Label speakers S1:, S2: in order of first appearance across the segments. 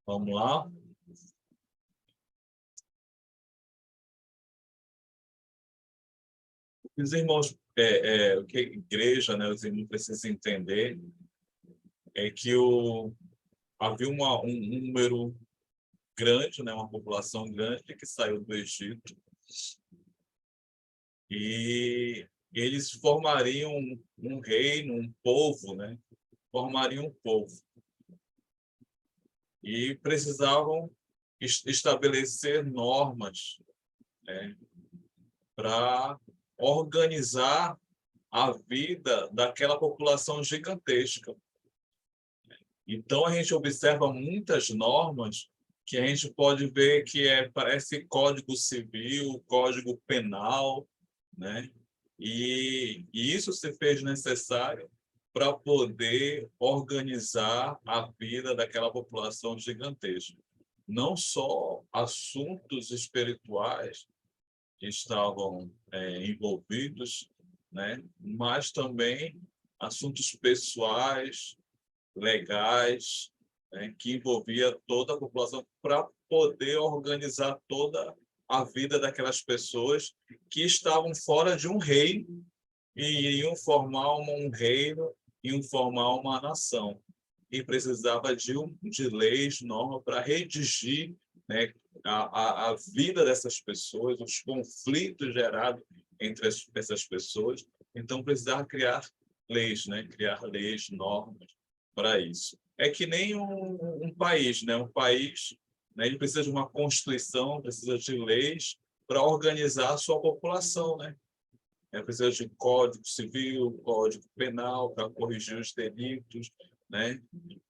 S1: Vamos lá. Os irmãos, o que a igreja, né, os irmãos precisam entender é que havia um número grande, né, uma população grande que saiu do Egito e eles formariam um reino, um povo, né? Formariam um povo. E precisavam estabelecer normas, né, para organizar a vida daquela população gigantesca. Então, a gente observa muitas normas que a gente pode ver que parece Código Civil, Código Penal, né? E isso se fez necessário para poder organizar a vida daquela população gigantesca. Não só assuntos espirituais que estavam envolvidos, né? Mas também assuntos pessoais, legais, né? Que envolvia toda a população para poder organizar toda a vida daquelas pessoas que estavam fora de um reino e iam formar um reino, iam formar uma nação. E precisava de leis, normas para redigir, né, a vida dessas pessoas, os conflitos gerados entre essas pessoas. Então, precisava criar leis, né, criar leis, normas para isso. É que nem um país, né? Um país, né, ele precisa de uma constituição, precisa de leis para organizar a sua população, né? Precisa de código civil, código penal para corrigir os delitos, né?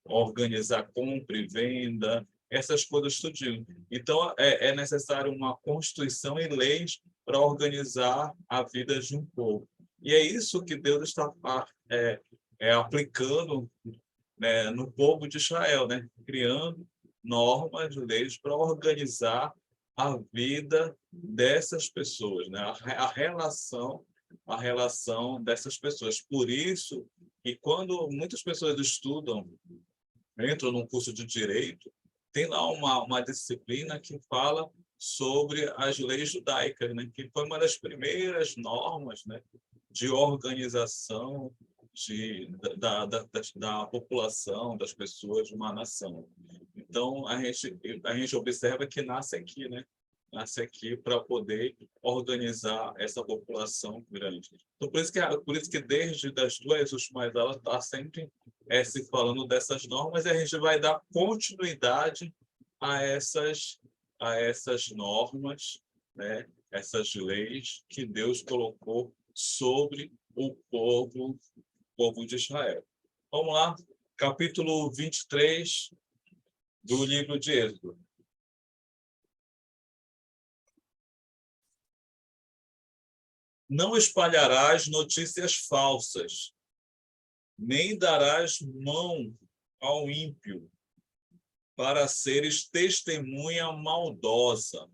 S1: Organizar compra e venda, essas coisas tudinho. Então, é necessário uma constituição e leis para organizar a vida de um povo. E é isso que Deus está aplicando, né, no povo de Israel, né? Criando normas, leis para organizar a vida dessas pessoas, né? A relação dessas pessoas. Por isso que quando muitas pessoas estudam, entram num curso de direito, tem lá uma disciplina que fala sobre as leis judaicas, né? Que foi uma das primeiras normas, né, de organização da população, das pessoas de uma nação. Então, a gente observa que nasce aqui, né? Nasce aqui para poder organizar essa população grande. Então, por isso que desde as duas últimas aulas está sempre se falando dessas normas e a gente vai dar continuidade a essas normas, né? Essas leis que Deus colocou sobre o povo de Israel. Vamos lá, capítulo 23 do livro de Êxodo. Não espalharás notícias falsas, nem darás mão ao ímpio, para seres testemunha maldosa.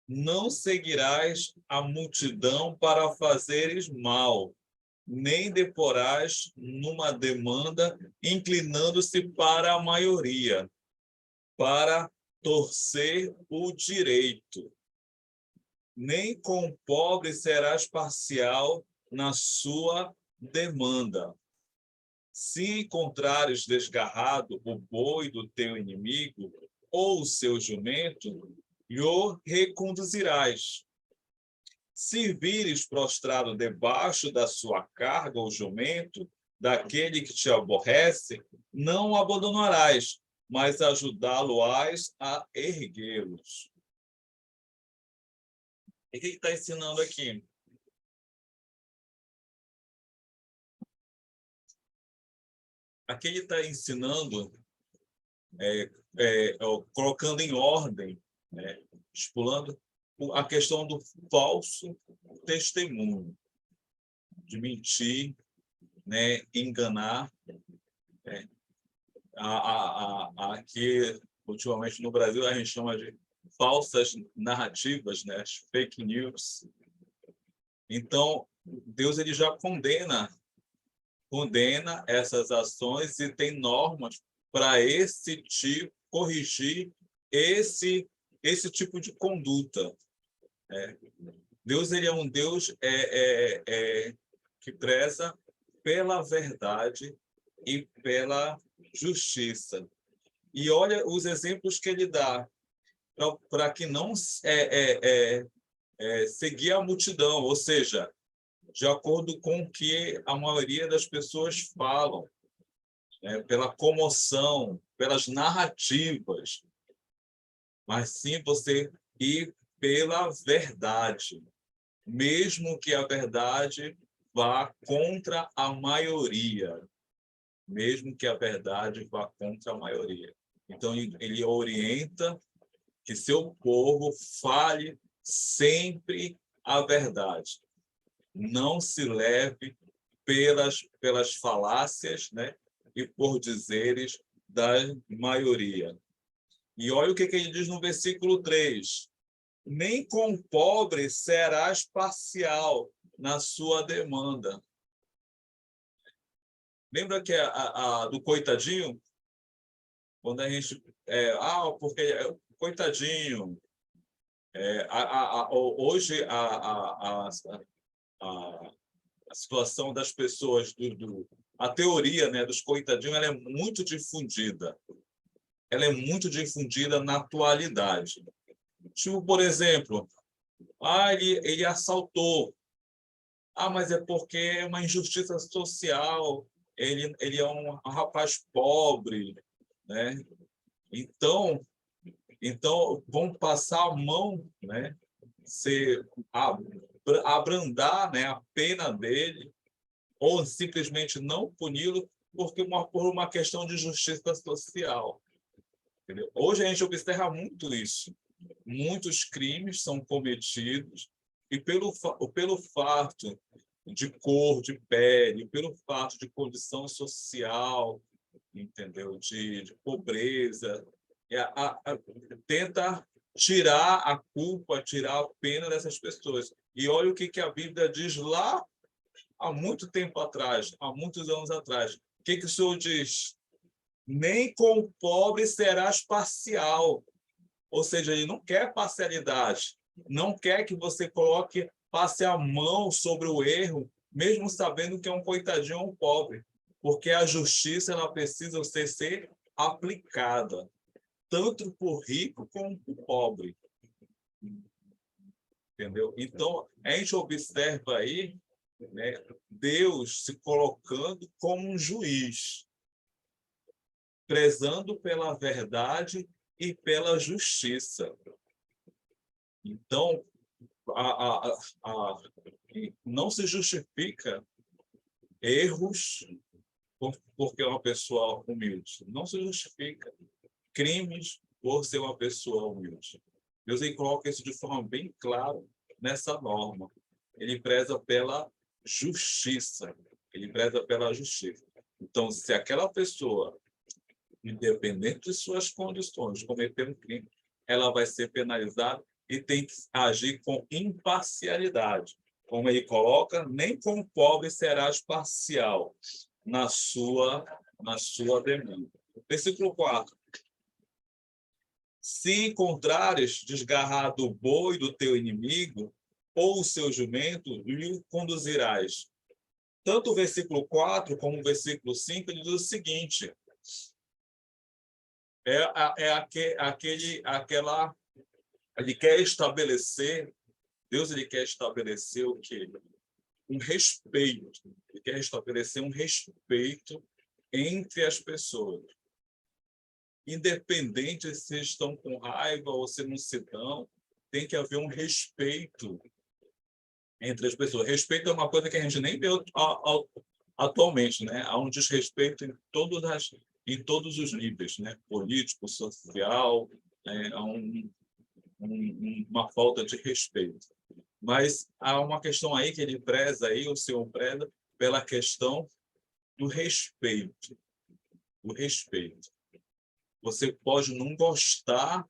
S1: Não seguirás a multidão para fazeres mal, nem deporás numa demanda inclinando-se para a maioria, para torcer o direito. Nem com o pobre serás parcial na sua demanda. Se encontrares desgarrado o boi do teu inimigo ou o seu jumento, o reconduzirás. Se vires prostrado debaixo da sua carga o jumento, daquele que te aborrece, não o abandonarás, mas ajudá-lo-ás a erguê-los. O que ele está ensinando aqui? Aqui ele está ensinando, colocando em ordem, né, estipulando a questão do falso testemunho, de mentir, né, enganar. Né? Aqui, ultimamente, no Brasil, a gente chama de falsas narrativas, né, as fake news. Então, Deus ele já condena essas ações e tem normas para esse tipo, corrigir esse tipo de conduta. Deus, ele é um Deus que preza pela verdade e pela justiça. E olha os exemplos que ele dá para que não seguir a multidão, ou seja, de acordo com o que a maioria das pessoas falam, pela comoção, pelas narrativas, mas sim você ir pela verdade, mesmo que a verdade vá contra a maioria, mesmo que a verdade vá contra a maioria. Então, ele orienta que seu povo fale sempre a verdade. Não se leve pelas falácias, né? E por dizeres da maioria. E olha o que ele diz no versículo 3. Nem com o pobre serás parcial na sua demanda. Lembra que do coitadinho? Quando a gente... porque coitadinho. Hoje, a situação das pessoas, a teoria, né, dos coitadinhos, ela é muito difundida. Ela é muito difundida na atualidade. Tipo, por exemplo, ele assaltou. Mas é porque é uma injustiça social. Ele é um rapaz pobre, né? Então vão passar a mão, né? Abrandar, né, a pena dele, ou simplesmente não puni-lo por uma questão de justiça social. Entendeu? Hoje a gente observa muito isso. Muitos crimes são cometidos e pelo fato de cor, de pele, pelo fato de condição social, entendeu? De pobreza, tenta tirar a culpa, tirar a pena dessas pessoas. E olha o que a Bíblia diz lá há muito tempo atrás, há muitos anos atrás. O que o Senhor diz? Nem com o pobre serás parcial. Ou seja, ele não quer parcialidade, não quer que você passe a mão sobre o erro, mesmo sabendo que é um coitadinho ou um pobre, porque a justiça ela precisa ser aplicada, tanto por rico como por pobre. Entendeu? Então, a gente observa aí, né, Deus se colocando como um juiz, prezando pela verdade e pela justiça. Então, não se justifica erros porque é uma pessoa humilde. Não se justifica crimes por ser uma pessoa humilde. Deus coloca isso de forma bem clara nessa norma. Ele preza pela justiça. Ele preza pela justiça. Então, se aquela pessoa, independente de suas condições, cometer um crime, ela vai ser penalizada e tem que agir com imparcialidade. Como ele coloca, nem com o pobre serás parcial na sua demanda. Versículo 4. Se encontrares desgarrado o boi do teu inimigo, ou o seu jumento, lhe conduzirás. Tanto o versículo 4 como o versículo 5, ele diz o seguinte: ele quer estabelecer, Deus ele quer estabelecer o quê? Um respeito. Ele quer estabelecer um respeito entre as pessoas. Independente se estão com raiva ou se não se dão, tem que haver um respeito entre as pessoas. Respeito é uma coisa que a gente nem vê atualmente, né? Há um desrespeito em todos os níveis, né? Político, social, há uma falta de respeito. Mas há uma questão aí que ele preza, aí, o Senhor preza, pela questão do respeito. O respeito. Você pode não gostar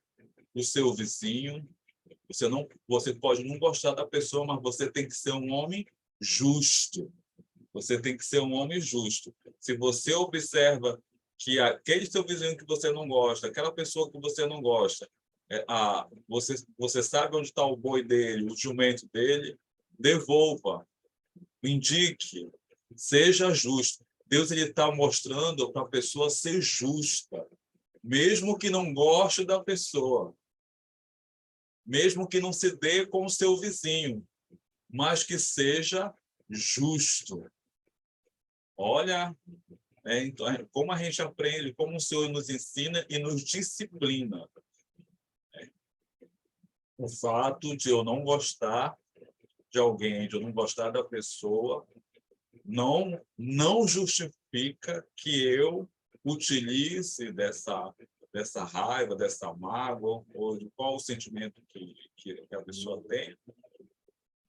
S1: do seu vizinho, você pode não gostar da pessoa, mas você tem que ser um homem justo. Você tem que ser um homem justo. Se você observa que aquele seu vizinho que você não gosta, aquela pessoa que você não gosta, você sabe onde está o boi dele, o jumento dele, devolva, indique, seja justo. Deus está mostrando para a pessoa ser justa, mesmo que não goste da pessoa, mesmo que não se dê com o seu vizinho, mas que seja justo. Olha, então, como a gente aprende, como o Senhor nos ensina e nos disciplina. O fato de eu não gostar de alguém, de eu não gostar da pessoa, não justifica que eu utilize dessa raiva, dessa mágoa, ou de qual o sentimento que a pessoa tem,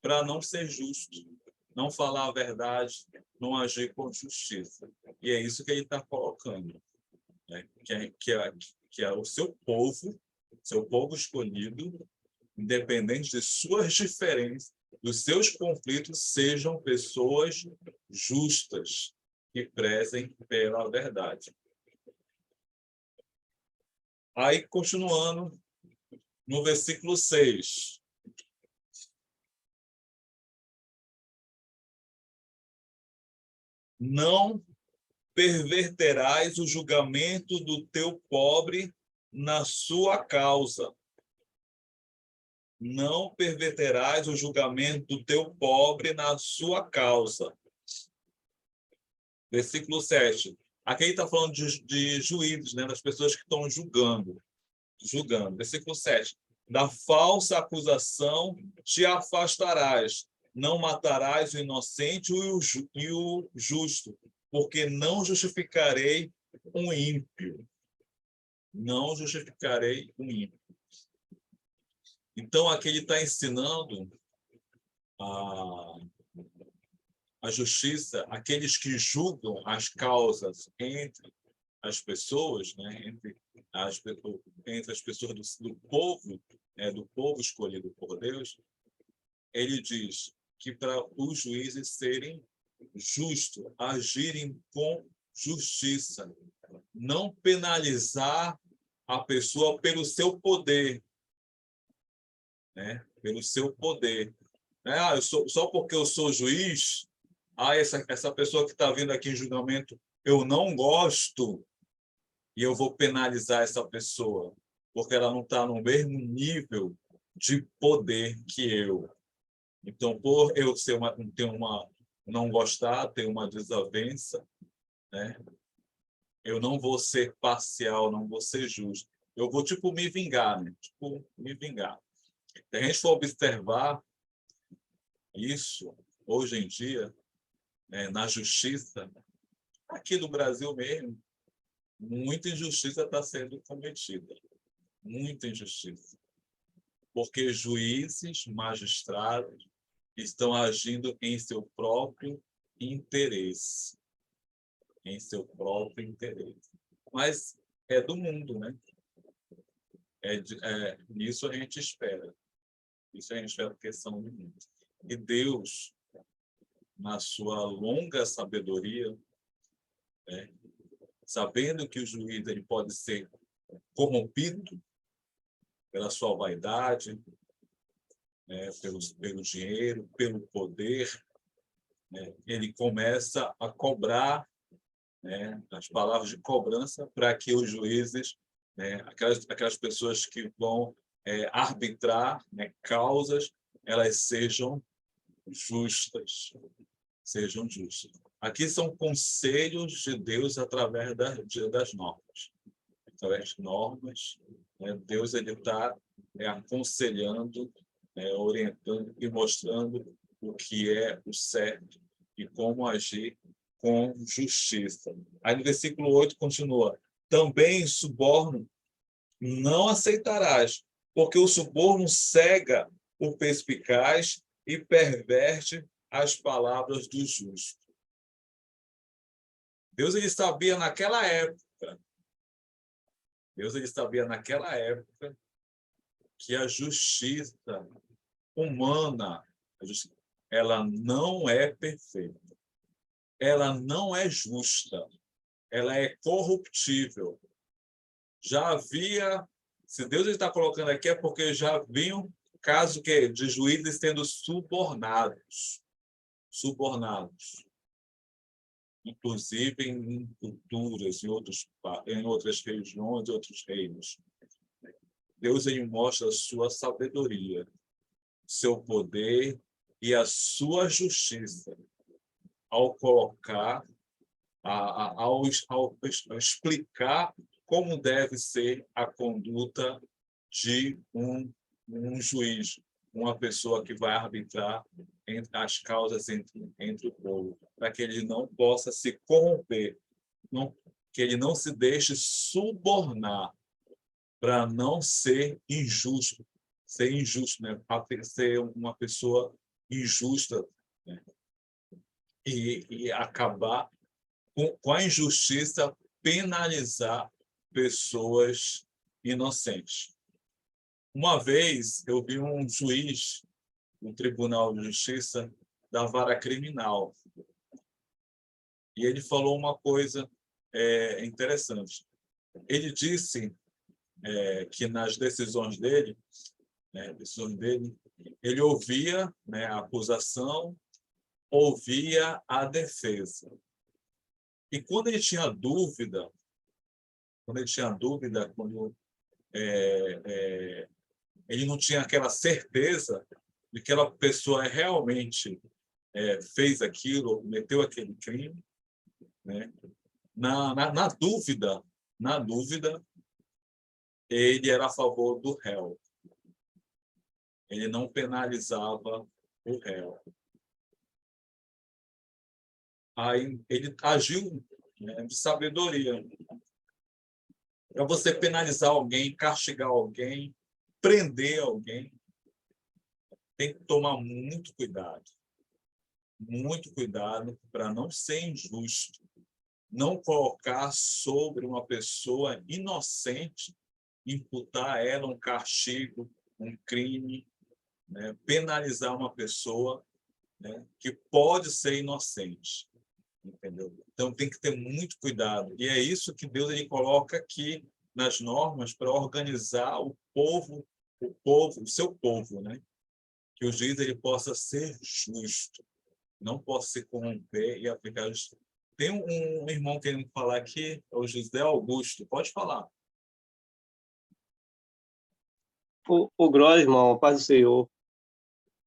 S1: para não ser justo, não falar a verdade, não agir com justiça. E é isso que ele está colocando, né? Que é o seu povo escolhido, independente de suas diferenças, dos seus conflitos, sejam pessoas justas, que prezem pela verdade. Aí, continuando, no versículo 6. Não perverterás o julgamento do teu pobre na sua causa. Não perverterás o julgamento do teu pobre na sua causa. Versículo 7. Aqui ele está falando de juízes, né, das pessoas que estão julgando. Versículo 7. Da falsa acusação te afastarás. Não matarás o inocente e o justo, porque não justificarei um ímpio. Não justificarei um ímpio. Então, aqui ele está ensinando a justiça, aqueles que julgam as causas entre as pessoas, né, entre as pessoas do povo, né, do povo escolhido por Deus. Ele diz que para os juízes serem justos, agirem com justiça, não penalizar a pessoa pelo seu poder, né? Pelo seu poder. Só porque eu sou juiz, essa pessoa que está vindo aqui em julgamento, eu não gosto, e eu vou penalizar essa pessoa, porque ela não está no mesmo nível de poder que eu. Então, por eu não gostar, ter uma desavença, né? Eu não vou ser parcial, não vou ser justo. Eu vou, me vingar, né? Me vingar. Se a gente for observar isso, hoje em dia, né, na justiça, aqui no Brasil mesmo, muita injustiça está sendo cometida. Muita injustiça. Porque juízes, magistrados, estão agindo em seu próprio interesse. Em seu próprio interesse. Mas é do mundo, né? Nisso a gente espera. Isso a gente espera porque são do mundo. E Deus, na sua longa sabedoria, né, sabendo que o juiz ele pode ser corrompido pela sua vaidade, né, pelo dinheiro, pelo poder, né, ele começa a cobrar, né, as palavras de cobrança para que os juízes, né, aquelas pessoas que vão arbitrar, né, causas, elas sejam justas. Sejam justas. Aqui são conselhos de Deus através das normas. Através de normas, né, Deus está aconselhando, orientando e mostrando o que é o certo e como agir com justiça. Aí no versículo 8 continua: também suborno não aceitarás, porque o suborno cega o perspicaz e perverte as palavras do justo. Deus ele sabia naquela época, que a justiça humana, ela não é perfeita. Ela não é justa. ela é corruptível. Já havia, se Deus está colocando aqui, é porque já havia um caso de juízes sendo subornados, inclusive em culturas, em outras regiões, outros reinos. Deus ele mostra a sua sabedoria, seu poder e a sua justiça ao colocar, ao explicar como deve ser a conduta de um juiz, uma pessoa que vai arbitrar entre as causas entre o povo, para que ele não possa se corromper, que ele não se deixe subornar, para não ser injusto, né? Para ser uma pessoa injusta, né? E acabar com a injustiça, penalizar pessoas inocentes. Uma vez eu vi um juiz no Tribunal de Justiça da Vara Criminal e ele falou uma coisa interessante. Ele disse que nas decisões dele, ele ouvia, né, a acusação, ouvia a defesa. E quando ele tinha dúvida, quando ele não tinha aquela certeza de que aquela pessoa realmente fez aquilo, cometeu aquele crime, né? Na dúvida, ele era a favor do réu. Ele não penalizava o réu. Aí ele agiu, né, de sabedoria. Para você penalizar alguém, castigar alguém, prender alguém, tem que tomar muito cuidado para não ser injusto, não colocar sobre uma pessoa inocente, imputar a ela um castigo, um crime, né? Penalizar uma pessoa, né, que pode ser inocente, entendeu? Então tem que ter muito cuidado. E é isso que Deus ele coloca aqui nas normas para organizar o seu povo, né? Que o juiz ele possa ser justo, não possa se corromper e aplicar justiça. Tem um irmão querendo falar aqui, é o José Augusto. Pode falar.
S2: O Glória, irmão, paz do Senhor.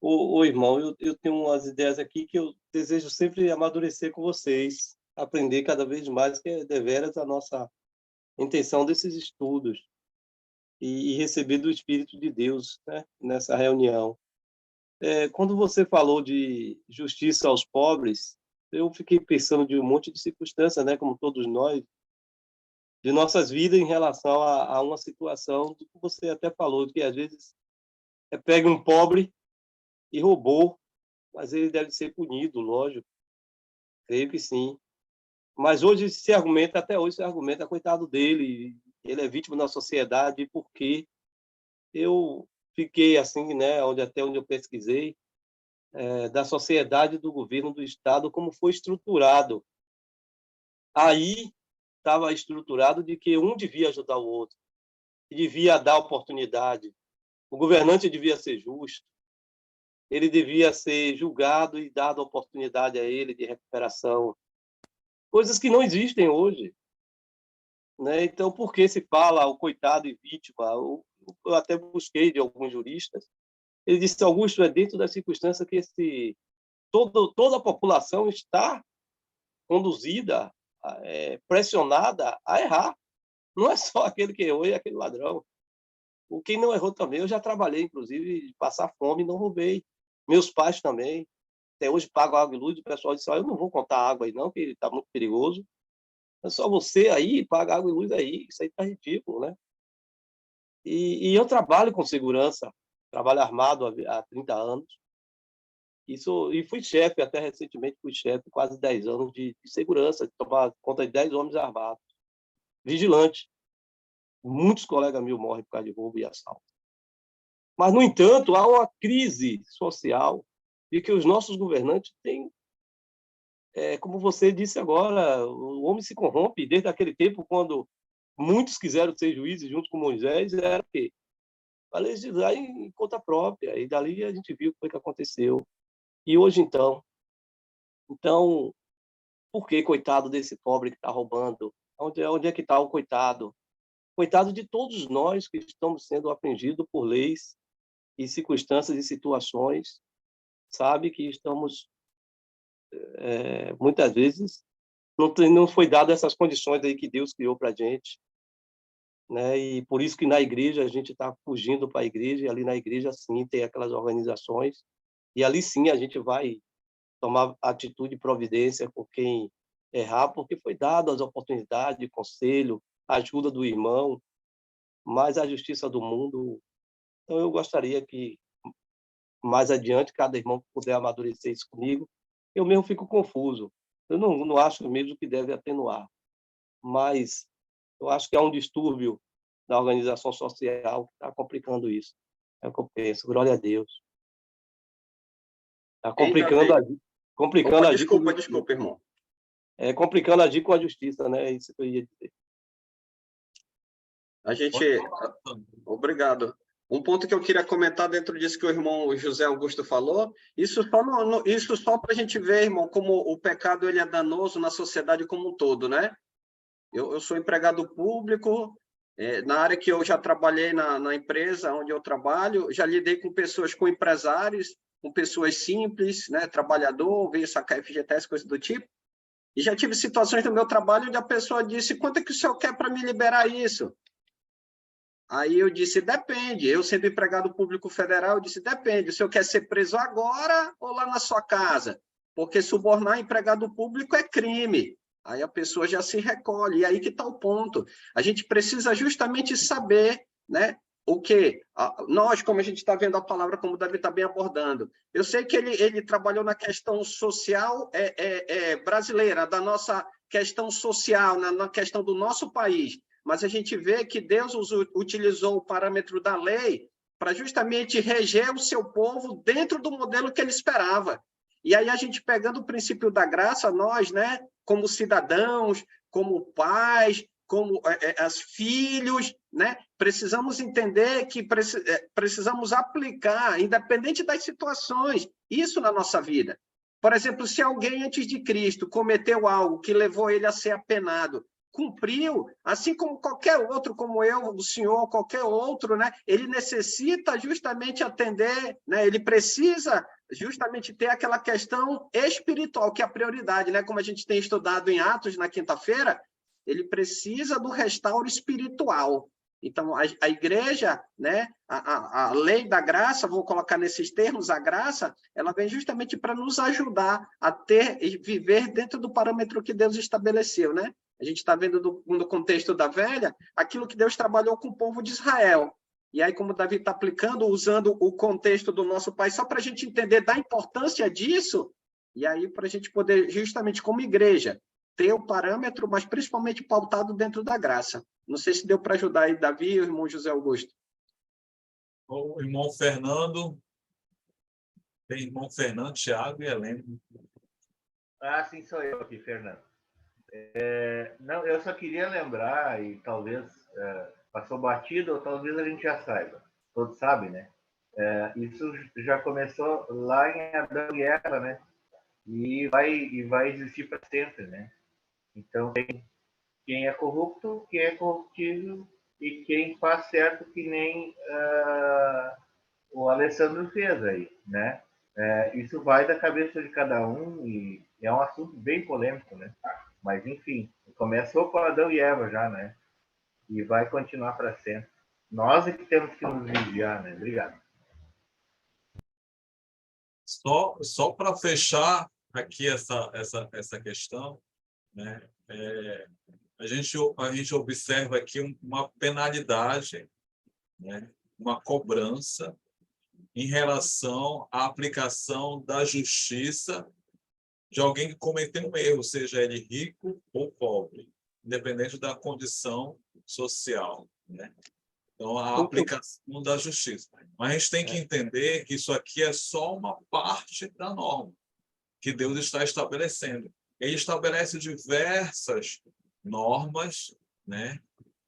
S2: O irmão, eu tenho umas ideias aqui que eu desejo sempre amadurecer com vocês, aprender cada vez mais, que é deveras a nossa intenção desses estudos e receber do Espírito de Deus, né, nessa reunião. Quando você falou de justiça aos pobres, eu fiquei pensando de um monte de circunstâncias, né, como todos nós, de nossas vidas em relação a uma situação do que você até falou, de que às vezes pega um pobre e roubou, mas ele deve ser punido, lógico, creio que sim. Mas hoje se argumenta, até hoje se argumenta, coitado dele, ele é vítima da sociedade, porque eu fiquei assim, né, até onde eu pesquisei, da sociedade, do governo, do Estado, como foi estruturado. Aí estava estruturado de que um devia ajudar o outro, devia dar oportunidade, o governante devia ser justo, ele devia ser julgado e dado oportunidade a ele de recuperação, coisas que não existem hoje, né? Então, por que se fala o coitado e vítima? Eu até busquei de alguns juristas, ele disse, Augusto, é dentro das circunstâncias que toda a população está conduzida, pressionada a errar. Não é só aquele que errou e aquele ladrão. O quem não errou também, eu já trabalhei, inclusive, de passar fome e não roubei. Meus pais também. Até hoje pago água e luz, o pessoal disse, eu não vou contar água aí não, que está muito perigoso. É só você aí, paga água e luz aí. Isso aí está ridículo, né? E eu trabalho com segurança, trabalho armado há 30 anos. E fui chefe, até recentemente fui chefe, quase 10 anos de segurança, de tomar conta de 10 homens armados. Vigilante. Muitos colegas meus morrem por causa de roubo e assalto. Mas, no entanto, há uma crise social de que os nossos governantes têm como você disse agora, o homem se corrompe desde aquele tempo, quando muitos quiseram ser juízes junto com Moisés, era o quê? Para legislar em conta própria. E dali a gente viu o que foi que aconteceu. E hoje, então, por que coitado desse pobre que está roubando? Onde é que está o coitado? Coitado de todos nós que estamos sendo afligidos por leis e circunstâncias e situações, sabe, que estamos, muitas vezes, não foi dado essas condições aí que Deus criou para a gente, né? E por isso que na igreja a gente está fugindo para a igreja, e ali na igreja, sim, tem aquelas organizações, e ali, sim, a gente vai tomar atitude e providência com quem errar, porque foi dado as oportunidades, conselho, ajuda do irmão, mas a justiça do mundo. Então, eu gostaria que, mais adiante, cada irmão puder amadurecer isso comigo. Eu mesmo fico confuso. Eu não acho mesmo que deve atenuar, mas eu acho que há um distúrbio da organização social que está complicando isso. É o que eu penso. Glória a Deus. Está
S3: Hein,
S2: complicando,
S3: Davi?
S2: complicando
S3: Opa,
S2: agir com
S3: desculpa, irmão.
S2: complicando agir com a justiça, né? É isso que eu ia dizer.
S3: A gente... Obrigado. Um ponto que eu queria comentar dentro disso que o irmão José Augusto falou, isso só para a gente ver, irmão, como o pecado ele é danoso na sociedade como um todo, né? Eu sou empregado público, na área que eu já trabalhei na empresa onde eu trabalho, já lidei com pessoas, com empresários, com pessoas simples, né? Trabalhador, veio sacar FGTS, coisa do tipo, e já tive situações no meu trabalho onde a pessoa disse: quanto é que o senhor quer para me liberar isso? Aí eu disse: depende. Eu, sendo empregado público federal, eu disse: depende. O senhor quer ser preso agora ou lá na sua casa? Porque subornar empregado público é crime. Aí a pessoa já se recolhe. E aí que está o ponto. A gente precisa justamente saber, né, o que nós, como a gente está vendo a palavra, como o Davi está bem abordando. Eu sei que ele trabalhou na questão social brasileira, da nossa questão social, na questão do nosso país. Mas a gente vê que Deus utilizou o parâmetro da lei para justamente reger o seu povo dentro do modelo que ele esperava. E aí a gente, pegando o princípio da graça, nós, né, como cidadãos, como pais, como filhos, né, precisamos entender que precisamos aplicar, independente das situações, isso na nossa vida. Por exemplo, se alguém antes de Cristo cometeu algo que levou ele a ser apenado, cumpriu, assim como qualquer outro, como eu, o senhor, qualquer outro, né? Ele necessita justamente atender, né? Ele precisa justamente ter aquela questão espiritual, que é a prioridade, né? Como a gente tem estudado em Atos na quinta-feira, ele precisa do restauro espiritual. Então, a igreja, né? A lei da graça, vou colocar nesses termos, a graça, ela vem justamente para nos ajudar a ter e viver dentro do parâmetro que Deus estabeleceu, né? A gente está vendo no contexto da velha, aquilo que Deus trabalhou com o povo de Israel. E aí, como o Davi está aplicando, usando o contexto do nosso país, só para a gente entender da importância disso, e aí para a gente poder, justamente como igreja, ter o parâmetro, mas principalmente pautado dentro da graça. Não sei se deu para ajudar aí, Davi e o irmão José Augusto.
S1: O irmão Fernando, tem irmão Fernando, Thiago e Helena.
S4: Ah, sim, sou eu aqui, Fernando. Não, eu só queria lembrar, e talvez passou batido, ou talvez a gente já saiba. Todos sabem, né? Isso já começou lá em Adão e Eva, né? E vai existir para sempre, né? Então, tem quem é corrupto, quem é corruptível, e quem faz certo, que nem o Alessandro fez aí, né? Isso vai da cabeça de cada um, e é um assunto bem polêmico, né? Mas, enfim, começou com Adão e Eva já, né? E vai continuar para sempre. Nós é que temos que nos vigiar, né? Obrigado.
S1: Só para fechar aqui essa questão, né? A gente observa aqui uma penalidade, né? Uma cobrança em relação à aplicação da justiça de alguém que cometeu um erro, seja ele rico ou pobre, independente da condição social, né? Então, a aplicação da justiça. Mas a gente tem que entender que isso aqui é só uma parte da norma que Deus está estabelecendo. ele estabelece diversas normas, né,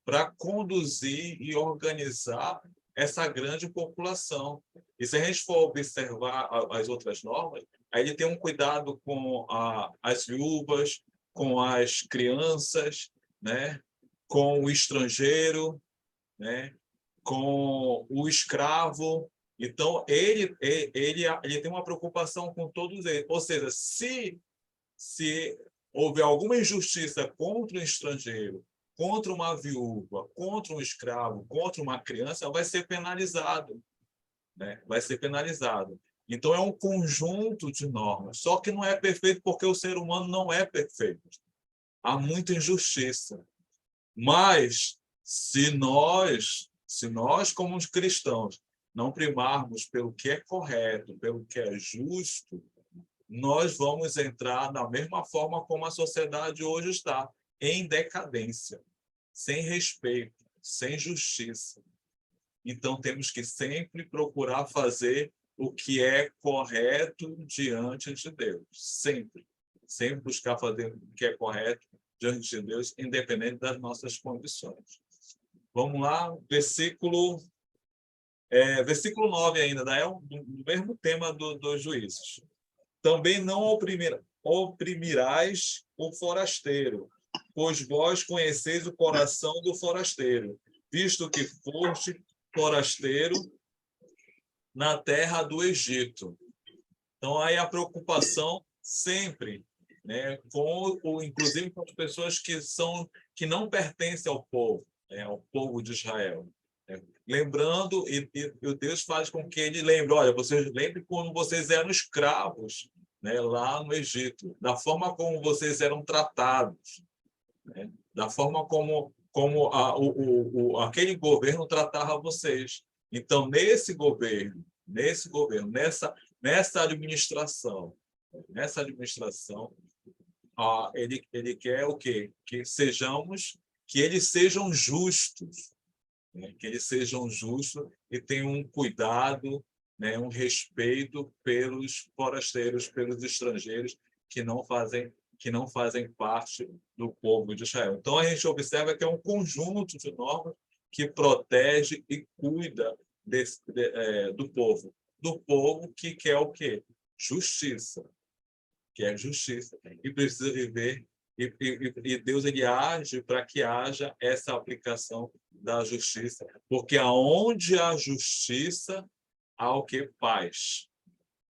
S1: para conduzir e organizar essa grande população. E se a gente for observar as outras normas, aí ele tem um cuidado com as viúvas, com as crianças, né, com o estrangeiro, né, com o escravo. Então, ele tem uma preocupação com todos eles. Ou seja, se houver alguma injustiça contra um estrangeiro, contra uma viúva, contra um escravo, contra uma criança, vai ser penalizado, né? Vai ser penalizado. Então, é um conjunto de normas. Só que não é perfeito porque o ser humano não é perfeito. Há muita injustiça. Mas, se nós como cristãos, não primarmos pelo que é correto, pelo que é justo, nós vamos entrar da mesma forma como a sociedade hoje está, em decadência, sem respeito, sem justiça. Então, temos que sempre procurar fazer o que é correto diante de Deus. Sempre. Sempre buscar fazer o que é correto diante de Deus, independente das nossas condições. Vamos lá, versículo 9 ainda, né? Do mesmo tema dos juízes. Também não oprimirás o forasteiro, pois vós conheceis o coração do forasteiro, visto que foste forasteiro na terra do Egito. Então, aí a preocupação sempre, né, inclusive com as pessoas que não pertencem ao povo de Israel. Né? Lembrando, e Deus faz com que ele lembre, olha, vocês lembrem quando vocês eram escravos, né, lá no Egito, da forma como vocês eram tratados, né, da forma como aquele governo tratava vocês. Então, nessa administração, ele quer o quê? Que eles sejam justos, né? Que eles sejam justos e tenham um cuidado, né? Um respeito pelos forasteiros, pelos estrangeiros que não fazem parte do povo de Israel. Então, a gente observa que é um conjunto de normas que protege e cuida do povo que quer o quê? Justiça, que é justiça, e precisa viver, e Deus ele age para que haja essa aplicação da justiça, porque aonde há justiça, há o que? Paz.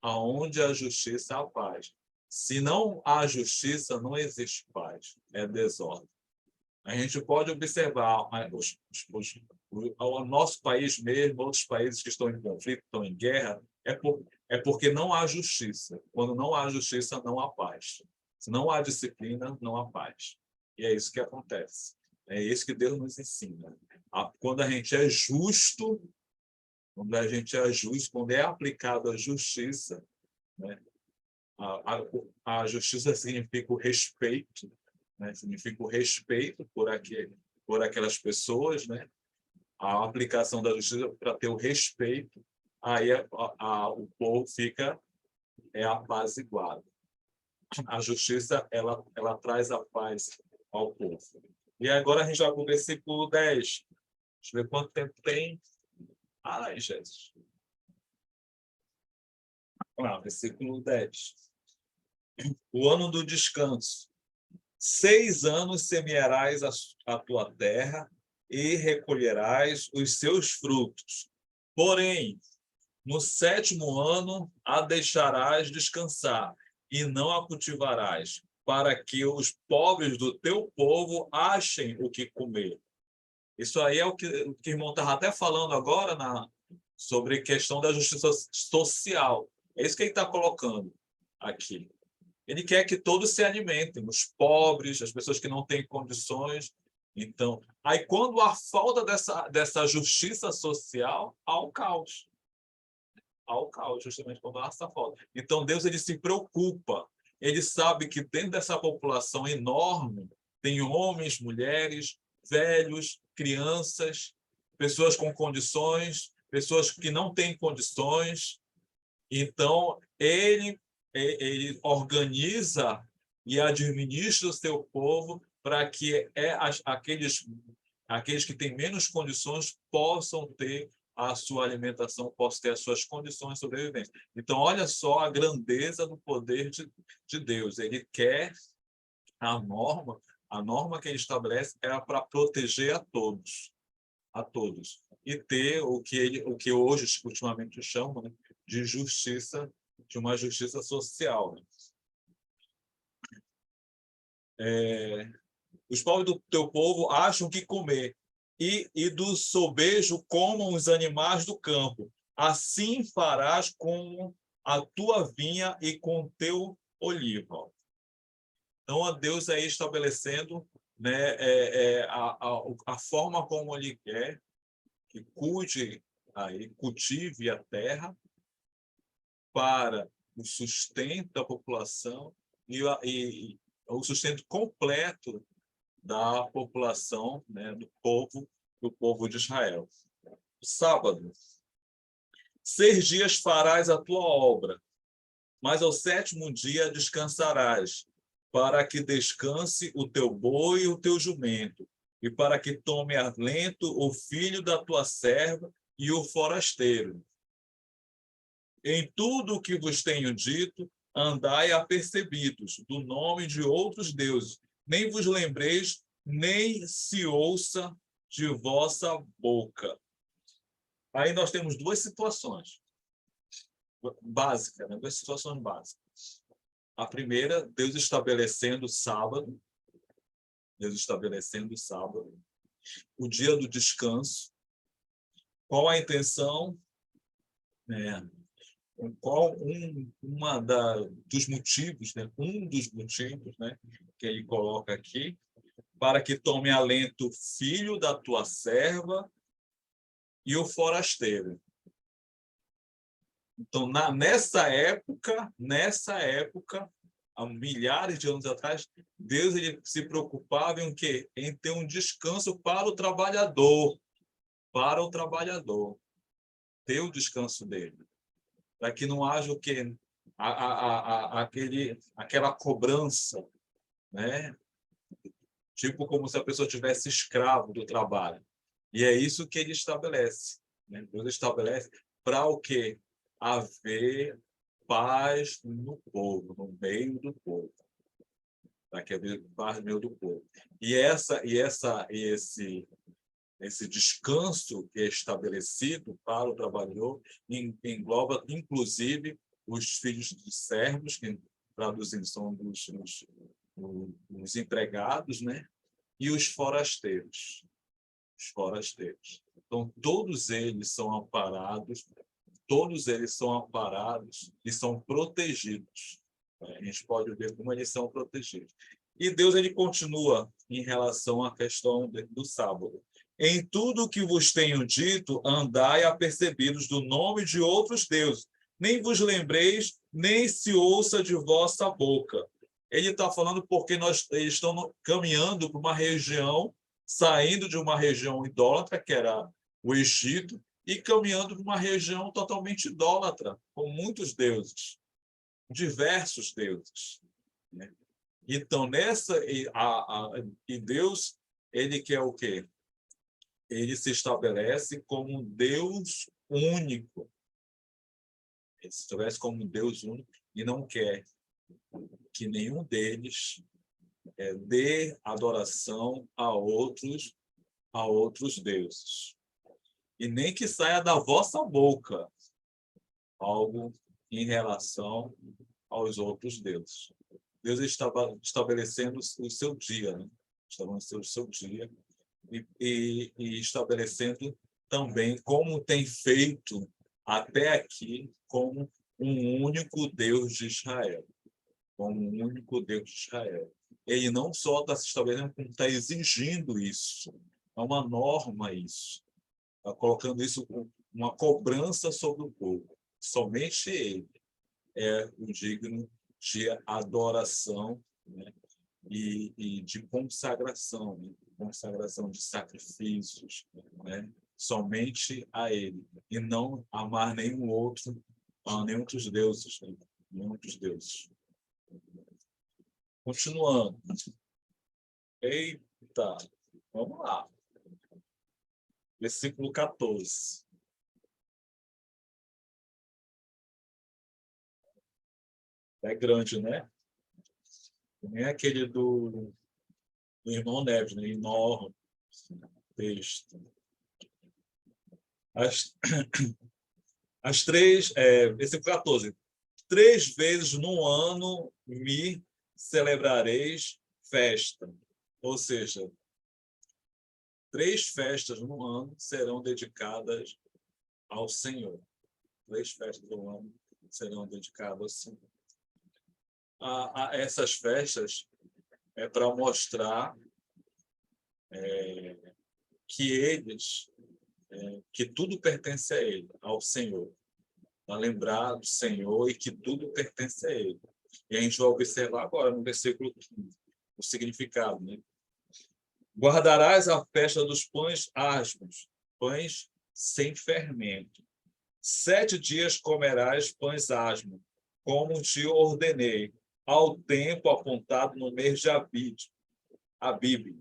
S1: Aonde há justiça, há paz. Se não há justiça, não existe paz, é desordem. A gente pode observar o nosso país mesmo, outros países que estão em conflito, estão em guerra, é porque não há justiça. Quando não há justiça, não há paz. Se não há disciplina, não há paz. E é isso que acontece. É isso que Deus nos ensina. Quando a gente é justo, quando é aplicada a justiça, né? A justiça significa o respeito, né? Significa o respeito por aquelas pessoas, né? A aplicação da justiça para ter o respeito, aí o povo fica apaziguado. A justiça ela traz a paz ao povo. E agora a gente vai para o versículo 10. Deixa eu ver quanto tempo tem. Ai, Jesus. Versículo 10. O ano do descanso. 6 anos semearás a tua terra e recolherás os seus frutos. Porém, no 7º ano a deixarás descansar e não a cultivarás, para que os pobres do teu povo achem o que comer. Isso aí é o que o irmão estava até falando agora sobre a questão da justiça social. É isso que ele está colocando aqui. Ele quer que todos se alimentem, os pobres, as pessoas que não têm condições. Então, aí quando há falta dessa justiça social, há o caos. Há o caos, justamente quando há essa falta. Então, Deus ele se preocupa. Ele sabe que dentro dessa população enorme tem homens, mulheres, velhos, crianças, pessoas com condições, pessoas que não têm condições. Então, ele organiza e administra o seu povo para que aqueles que têm menos condições possam ter a sua alimentação, possam ter as suas condições de sobrevivência. Então, olha só a grandeza do poder de Deus. Ele quer a norma que ele estabelece é para proteger a todos, e ter o que hoje, ultimamente, chamam, né, de justiça, de uma justiça social. Os povos do teu povo acham que comer, e do sobejo comam os animais do campo. Assim farás com a tua vinha e com o teu oliva. Então, a Deus aí estabelecendo, né, a forma como ele quer que cultive a terra para o sustento da população e o sustento completo da população, né, do povo de Israel. Sábado. 6 dias farás a tua obra, mas ao 7º dia descansarás, para que descanse o teu boi e o teu jumento, e para que tome alento o filho da tua serva e o forasteiro. Em tudo o que vos tenho dito, andai apercebidos do nome de outros deuses, nem vos lembreis, nem se ouça de vossa boca. Aí nós temos duas situações básicas, né? Duas situações básicas. A primeira, Deus estabelecendo o sábado, o dia do descanso. Qual a intenção? Dos motivos, né? Um dos motivos, né, que ele coloca aqui, para que tome alento o filho da tua serva e o forasteiro. Então, nessa época, há milhares de anos atrás, Deus ele se preocupava em o quê? Em ter um descanso para o trabalhador, ter o descanso dele, para que não haja o quê? Aquela cobrança, né? Tipo como se a pessoa tivesse escravo do trabalho. E é isso que ele estabelece, né? Deus estabelece para o quê? Haver paz no povo, no meio do povo. Para que haver paz no meio do povo. E esse descanso que é estabelecido para o trabalhador engloba, inclusive, os filhos dos servos, que traduzindo são os empregados, né? E os forasteiros. Então, todos eles são amparados e são protegidos. A gente pode ver como eles são protegidos. E Deus ele continua em relação à questão do sábado. Em tudo o que vos tenho dito, andai apercebidos do nome de outros deuses. Nem vos lembreis, nem se ouça de vossa boca. Ele está falando porque eles estão caminhando para uma região, saindo de uma região idólatra, que era o Egito, e caminhando para uma região totalmente idólatra, com muitos deuses, diversos deuses, né? Então, e Deus, ele quer o quê? Ele se estabelece como um Deus único. Ele se estabelece como um Deus único e não quer que nenhum deles dê adoração a outros deuses. E nem que saia da vossa boca algo em relação aos outros deuses. Deus estava estabelecendo o seu dia, né? Estabelecendo o seu dia e estabelecendo também como tem feito até aqui como um único Deus de Israel. Como um único Deus de Israel. Ele não só está se estabelecendo, como está exigindo isso. É uma norma isso. Está colocando isso como uma cobrança sobre o povo. Somente ele é o digno de adoração, né? E de consagração, né? Consagração de sacrifícios, né? Somente a ele, e não amar nenhum outros deuses, né? Nenhum outros deuses. Continuando. Eita, vamos lá. Versículo 14. É grande, né? Nem aquele do irmão Neves, né? Enorme texto. As três, versículo 14. 3 vezes no ano me celebrareis festa. Ou seja, 3 festas no ano serão dedicadas ao Senhor. 3 festas no ano serão dedicadas ao Senhor. Essas festas é para mostrar que eles, que tudo pertence a Ele, ao Senhor. Para lembrar do Senhor e que tudo pertence a Ele. E a gente vai observar agora no versículo 15 o significado, né? Guardarás a festa dos pães asmos, pães sem fermento. 7 dias comerás pães asmos, como te ordenei, ao tempo apontado no mês de Abibe,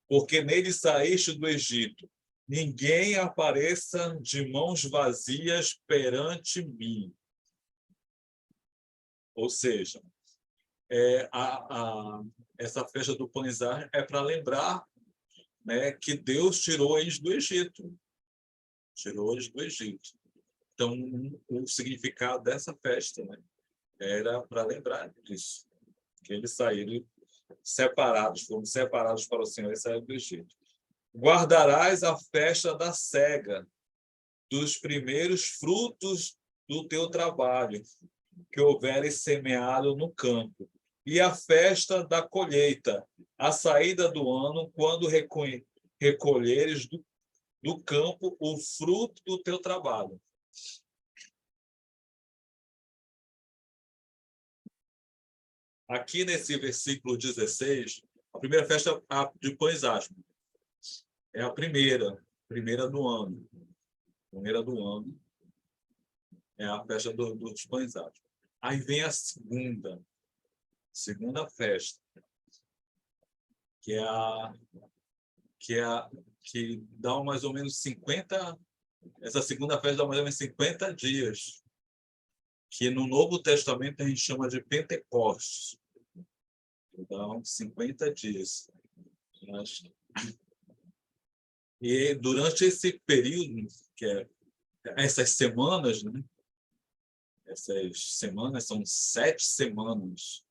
S1: porque nele saíste do Egito. Ninguém apareça de mãos vazias perante mim. Ou seja, essa festa do pães asmos é para lembrar, né, que Deus tirou eles do Egito. Tirou eles do Egito. Então, o significado dessa festa, né, era para lembrar disso, que eles saíram separados, foram separados para o Senhor e saíram do Egito. Guardarás a festa da cega, dos primeiros frutos do teu trabalho, que houveres semeado no campo, e a festa da colheita, a saída do ano, quando recolheres do campo o fruto do teu trabalho. Aqui nesse versículo 16, a primeira festa de pães asmos é a primeira do ano. Primeira do ano é a festa dos pães asmos. Aí vem a segunda festa, que dá mais ou menos 50. Essa segunda festa dá mais ou menos 50 dias, que no Novo Testamento a gente chama de Pentecostes. Então, 50 dias. E durante esse período, que é essas semanas, né? Essas semanas são 7 semanas.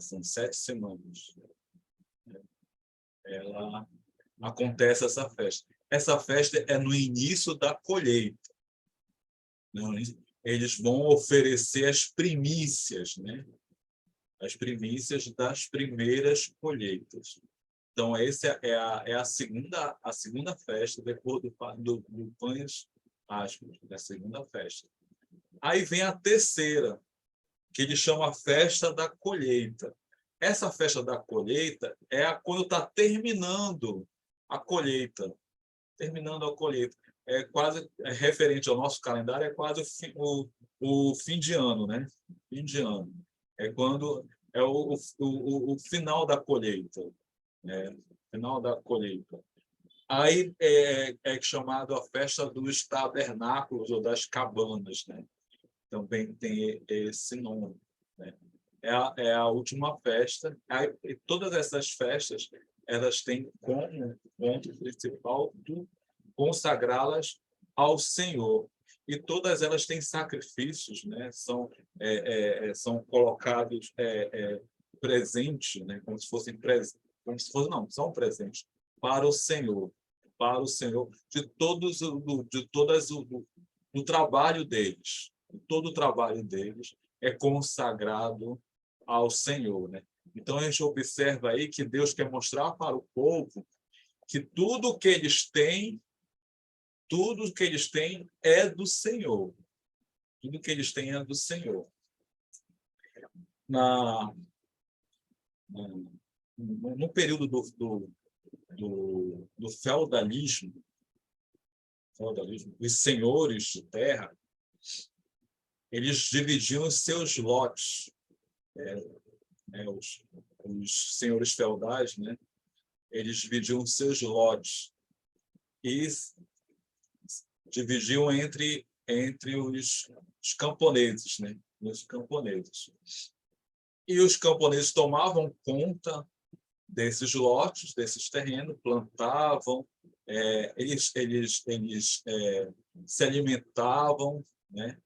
S1: São 7 semanas. Ela acontece essa festa. Essa festa é no início da colheita. Eles vão oferecer as primícias, né? As primícias das primeiras colheitas. Então, essa é a segunda festa, depois do pães asmos, da segunda festa. Aí vem a terceira, que ele chama a festa da colheita. Essa festa da colheita é quando está terminando a colheita. Terminando a colheita. É quase referente ao nosso calendário, é quase o fim de ano, né? Fim de ano. É quando é o final da colheita. Né? Final da colheita. Aí é chamado a festa dos tabernáculos ou das cabanas, né? Também tem esse nome, né? É a última festa. Aí, todas essas festas, elas têm como ponto principal consagrá-las ao Senhor. E todas elas têm sacrifícios, né? São colocados presentes, né? Como se fossem presentes. Como se fosse, não, são presentes para o Senhor, do trabalho deles. Todo o trabalho deles é consagrado ao Senhor, né? Então a gente observa aí que Deus quer mostrar para o povo que tudo que eles têm é do Senhor. Tudo que eles têm é do Senhor. No período do feudalismo, os senhores de terra, eles dividiam os seus lotes. né, os senhores feudais, né, eles dividiam seus lotes e dividiam entre os camponeses, né, os camponeses. E os camponeses tomavam conta desses lotes, desses terrenos, plantavam, eles se alimentavam, né,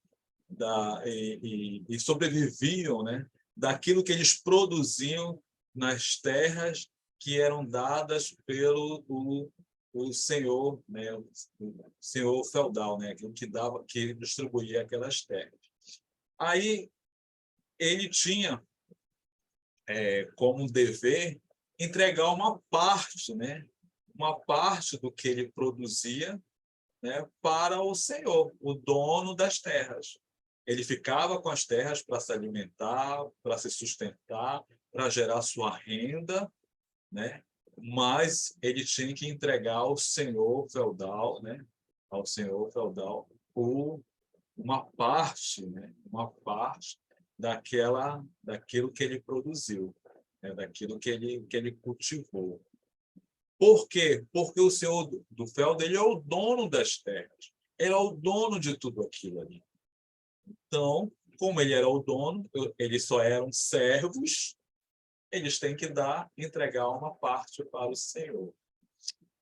S1: e sobreviviam, né, daquilo que eles produziam nas terras que eram dadas pelo o senhor, né, o senhor feudal, né, aquilo que distribuía aquelas terras. Aí ele tinha como dever entregar uma parte, né, uma parte do que ele produzia, né, para o senhor, o dono das terras. Ele ficava com as terras para se alimentar, para se sustentar, para gerar sua renda, né? Mas ele tinha que entregar ao senhor feudal, né? Ao senhor feudal uma parte, né? Uma parte daquilo que ele produziu, né? Daquilo que ele cultivou. Por quê? Porque o senhor do feudal, ele é o dono das terras. Ele é o dono de tudo aquilo ali. Então, como ele era o dono, eles só eram servos, eles têm que entregar uma parte para o senhor.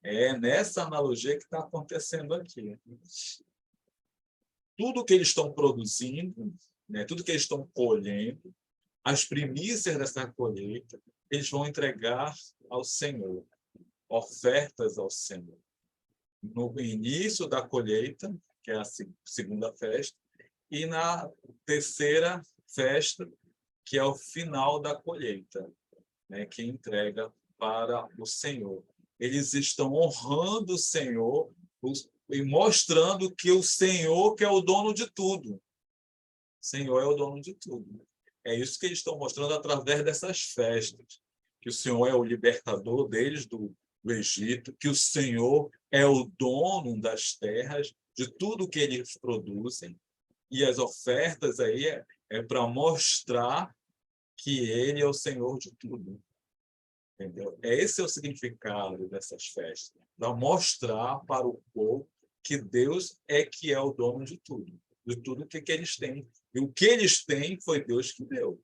S1: É nessa analogia que está acontecendo aqui. Tudo que eles estão produzindo, né, tudo que eles estão colhendo, as primícias dessa colheita, eles vão entregar ao Senhor, ofertas ao Senhor. No início da colheita, que é a segunda festa, e na terceira festa, que é o final da colheita, né, que entrega para o Senhor. Eles estão honrando o Senhor e mostrando que o Senhor que é o dono de tudo. O Senhor é o dono de tudo. É isso que eles estão mostrando através dessas festas, que o Senhor é o libertador deles do Egito, que o Senhor é o dono das terras, de tudo que eles produzem, e as ofertas aí é para mostrar que ele é o Senhor de tudo. Entendeu? Esse é o significado dessas festas, para mostrar para o povo que Deus é que é o dono de tudo que eles têm. E o que eles têm foi Deus que deu.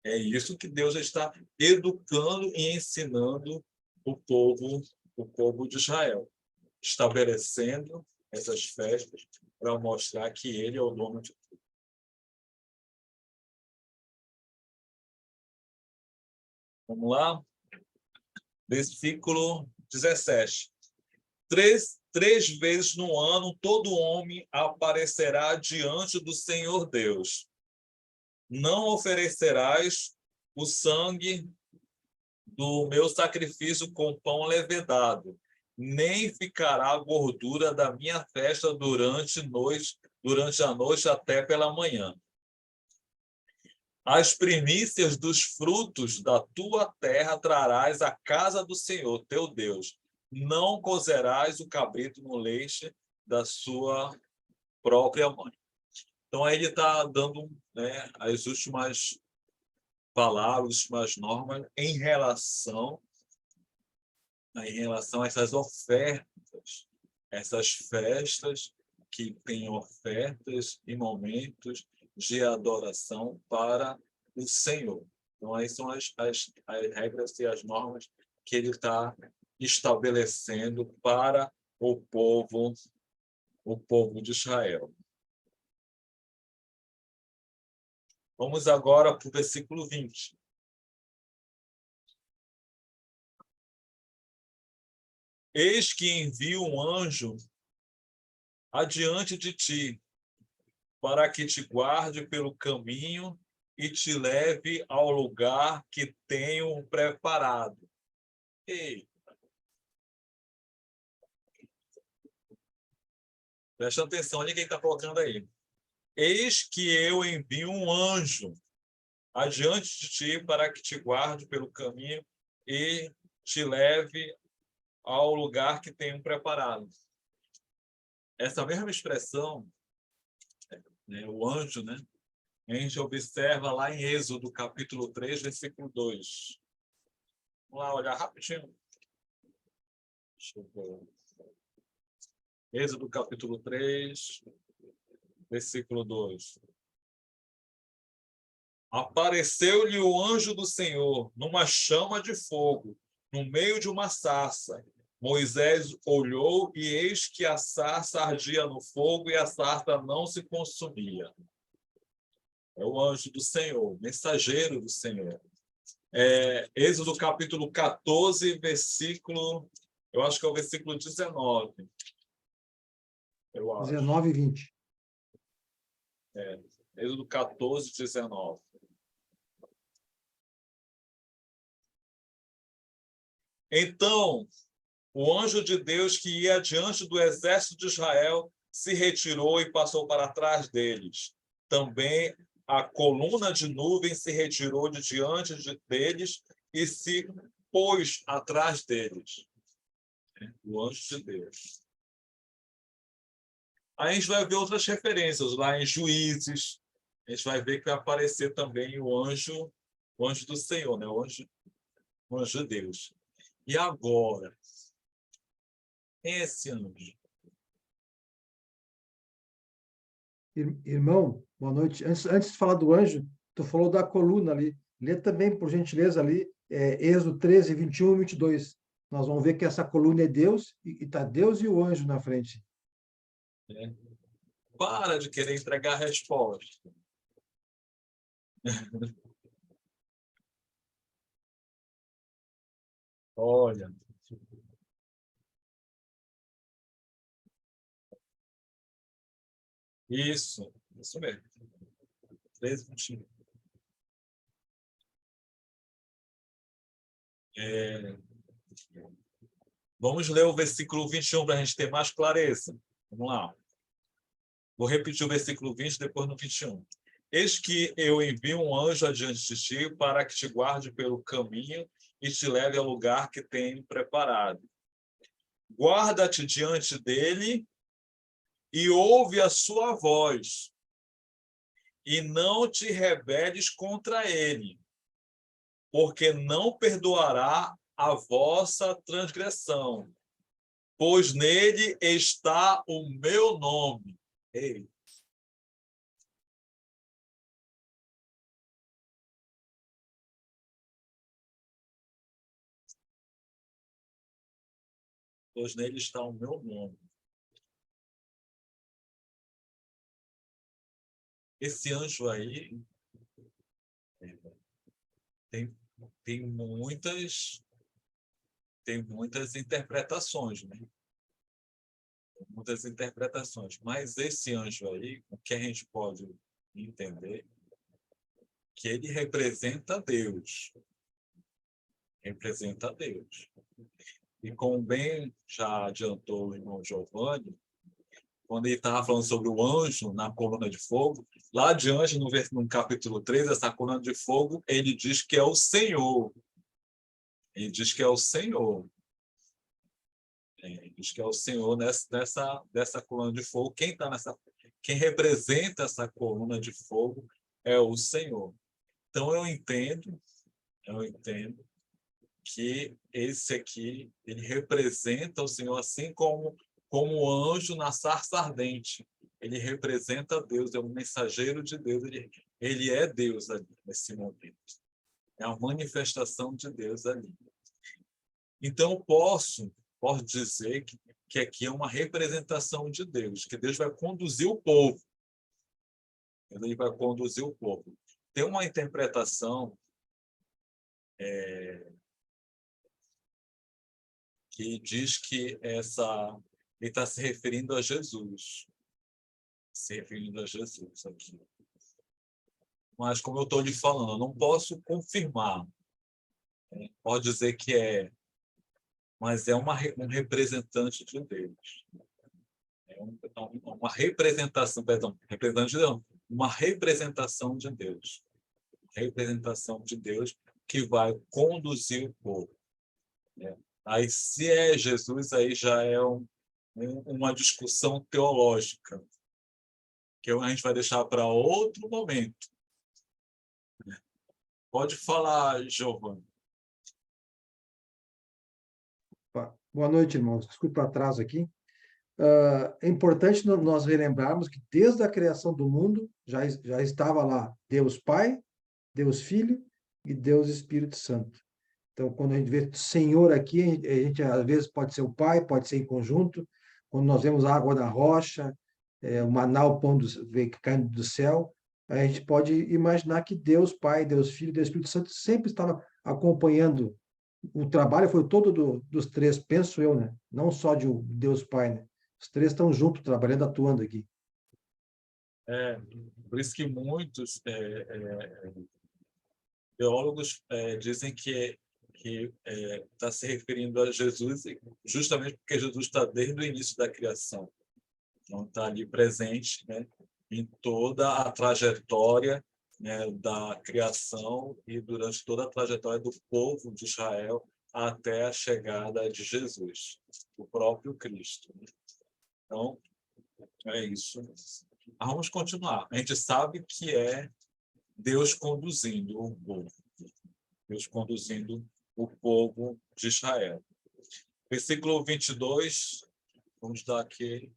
S1: É isso que Deus está educando e ensinando o povo de Israel, estabelecendo essas festas para mostrar que ele é o dono de tudo. Vamos lá? Versículo 17. Três vezes no ano, todo homem aparecerá diante do Senhor Deus. Não oferecerás o sangue do meu sacrifício com pão levedado, nem ficará a gordura da minha festa durante a noite até pela manhã. As primícias dos frutos da tua terra trarás à casa do Senhor, teu Deus. Não cozerás o cabrito no leite da sua própria mãe. Então, aí ele está dando, né, as últimas palavras, as últimas normas em relação a essas ofertas, essas festas que têm ofertas e momentos de adoração para o Senhor. Então, aí são as regras e as normas que ele está estabelecendo para o povo de Israel. Vamos agora para o versículo 20. Eis que envio um anjo adiante de ti, para que te guarde pelo caminho e te leve ao lugar que tenho preparado. Ei, presta atenção, olha quem está colocando aí. Eis que eu envio um anjo adiante de ti para que te guarde pelo caminho e te leve ao lugar que tenho preparado. Essa mesma expressão, né, o anjo, né, A gente observa lá em Êxodo, capítulo 3, versículo 2. Vamos lá olhar rapidinho. Deixa eu ver. Êxodo, capítulo 3, versículo 2. Apareceu-lhe o anjo do Senhor numa chama de fogo, no meio de uma sarça. Moisés olhou e eis que a sarça ardia no fogo e a sarça não se consumia. É o anjo do Senhor, mensageiro do Senhor. Êxodo capítulo 14, versículo, eu acho que é o versículo 19. Eu acho.
S5: 19 e 20.
S1: Êxodo 14, 19. Então, o anjo de Deus que ia diante do exército de Israel se retirou e passou para trás deles. Também a coluna de nuvem se retirou de diante deles e se pôs atrás deles. O anjo de Deus. Aí a gente vai ver outras referências lá em Juízes. A gente vai ver que vai aparecer também o anjo do Senhor, né? O anjo de Deus. E agora, quem é esse anjo?
S5: Irmão, boa noite. Antes de falar do anjo, tu falou da coluna ali. Lê também, por gentileza, ali, Êxodo 13, 21 e 22. Nós vamos ver que essa coluna é Deus e está Deus e o anjo na frente.
S1: Para de querer entregar a resposta. Olha. Isso mesmo. 13, 21. Vamos ler o versículo 21 para a gente ter mais clareza. Vamos lá. Vou repetir o versículo 20, depois no 21. Eis que eu envio um anjo adiante de ti para que te guarde pelo caminho e te leve ao lugar que tenho preparado. Guarda-te diante dele e ouve a sua voz, e não te rebeles contra ele, porque não perdoará a vossa transgressão, pois nele está o meu nome. Ei. Pois nele está o meu nome. Esse anjo aí tem muitas interpretações, né? Muitas interpretações. Mas esse anjo aí, o que a gente pode entender, que ele representa Deus. Representa Deus. E como bem já adiantou o irmão Giovanni, quando ele estava falando sobre o anjo na coluna de fogo, lá adiante, no capítulo 3, essa coluna de fogo, ele diz que é o Senhor. Ele diz que é o Senhor. Ele diz que é o Senhor dessa coluna de fogo. Quem representa essa coluna de fogo é o Senhor. Então eu entendo que esse aqui, ele representa o Senhor, assim como o anjo na sarça ardente. Ele representa Deus, é um mensageiro de Deus, ele é Deus ali, nesse momento. É a manifestação de Deus ali. Então, eu posso dizer que aqui é uma representação de Deus, que Deus vai conduzir o povo. Ele vai conduzir o povo. Tem uma interpretação que diz que ele está se referindo a Jesus. Se referindo a Jesus aqui. Mas, como eu estou lhe falando, eu não posso confirmar. Pode dizer que é, mas é um representante de Deus. É uma representação, perdão, representante de Deus, uma representação de Deus. Representação de Deus que vai conduzir o povo. Aí, se é Jesus, aí já é uma discussão teológica, que a gente vai deixar para outro momento. Pode falar, Giovanni.
S5: Boa noite, irmãos. Desculpa o atraso aqui. É importante nós relembrarmos que desde a criação do mundo já estava lá Deus Pai, Deus Filho e Deus Espírito Santo. Então, quando a gente vê Senhor aqui, a gente às vezes pode ser o Pai, pode ser em conjunto. Quando nós vemos a água da rocha, o maná, o pão caindo do céu, a gente pode imaginar que Deus Pai, Deus Filho e Deus Espírito Santo sempre estava acompanhando. O trabalho foi todo dos três, penso eu, né? Não só de Deus Pai, né? Os três estão juntos, trabalhando, atuando aqui.
S1: Por isso que muitos teólogos dizem que está se referindo a Jesus justamente porque Jesus está desde o início da criação. Então, está ali presente, né, em toda a trajetória, né, da criação e durante toda a trajetória do povo de Israel até a chegada de Jesus, o próprio Cristo. Então, é isso. Vamos continuar. A gente sabe que é Deus conduzindo o povo. Deus conduzindo o povo de Israel. Versículo 22, vamos dar aqui.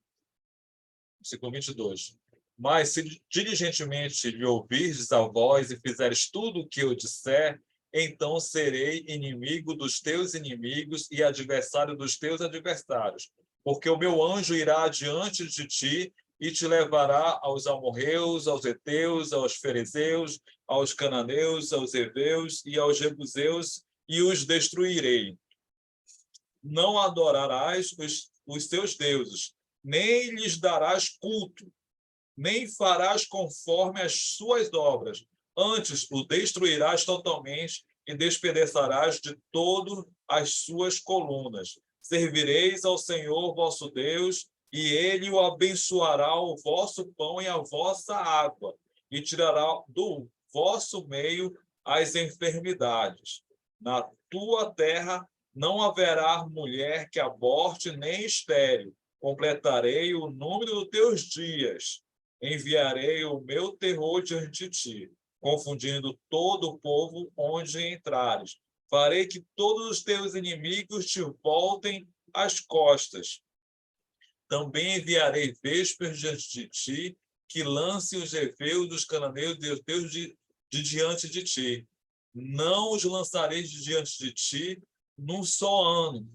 S1: Versículo 22. Mas se diligentemente lhe ouvirdes a voz e fizeres tudo o que eu disser, então serei inimigo dos teus inimigos e adversário dos teus adversários. Porque o meu anjo irá adiante de ti e te levará aos amorreus, aos heteus, aos ferezeus, aos cananeus, aos heveus e aos jebuseus, e os destruirei. Não adorarás os teus deuses, nem lhes darás culto, nem farás conforme as suas obras. Antes o destruirás totalmente e despedaçarás de todo as suas colunas. Servireis ao Senhor vosso Deus, e ele o abençoará o vosso pão e a vossa água, e tirará do vosso meio as enfermidades. Na tua terra não haverá mulher que aborte nem estéril. Completarei o número dos teus dias. Enviarei o meu terror diante de ti, confundindo todo o povo onde entrares. Farei que todos os teus inimigos te voltem as costas. Também enviarei vésperas diante de ti, que lance os heveus dos cananeus e os teus de diante de ti. Não os lançarei de diante de ti num só ano,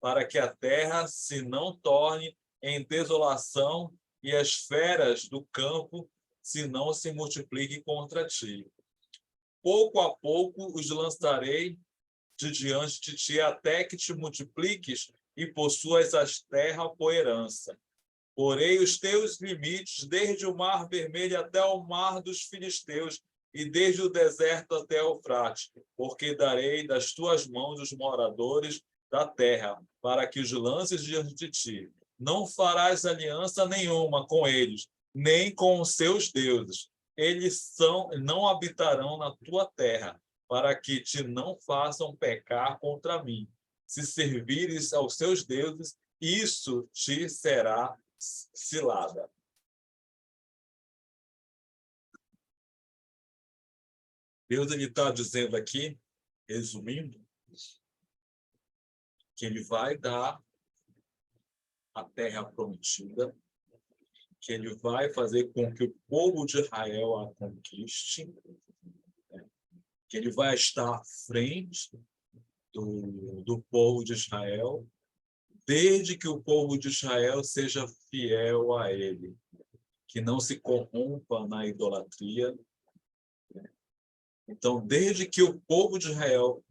S1: para que a terra se não torne em desolação e as feras do campo se não se multipliquem contra ti. Pouco a pouco os lançarei de diante de ti, até que te multipliques e possuas as terras por herança. Porei os teus limites desde o mar vermelho até o mar dos filisteus, e desde o deserto até o Eufrates, porque darei das tuas mãos os moradores da terra, para que os lances diante de ti. Não farás aliança nenhuma com eles, nem com os seus deuses. Eles não habitarão na tua terra, para que te não façam pecar contra mim. Se servires aos seus deuses, isso te será cilada. Deus está dizendo aqui, resumindo, que ele vai dar a terra prometida, que ele vai fazer com que o povo de Israel a conquiste, né? Que ele vai estar à frente do povo de Israel, desde que o povo de Israel seja fiel a ele, que não se corrompa na idolatria. Então, desde que o povo de Israel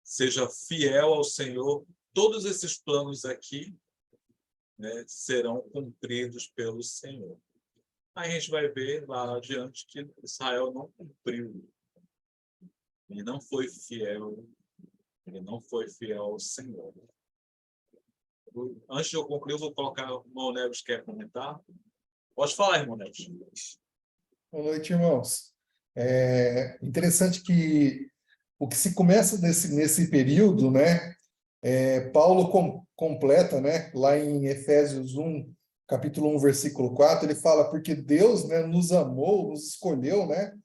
S1: seja fiel ao Senhor, todos esses planos aqui, né, serão cumpridos pelo Senhor. Aí a gente vai ver lá adiante que Israel não cumpriu. Ele não foi fiel. Ele não foi fiel ao Senhor. Antes de eu concluir, eu vou colocar o irmão Neves quer comentar. Pode falar, irmão Neves.
S6: Boa noite, irmãos. É interessante que o que se começa nesse período, né? Paulo completa, né? Lá em Efésios 1, capítulo 1, versículo 4, ele fala, porque Deus, né, nos amou, nos escolheu, né?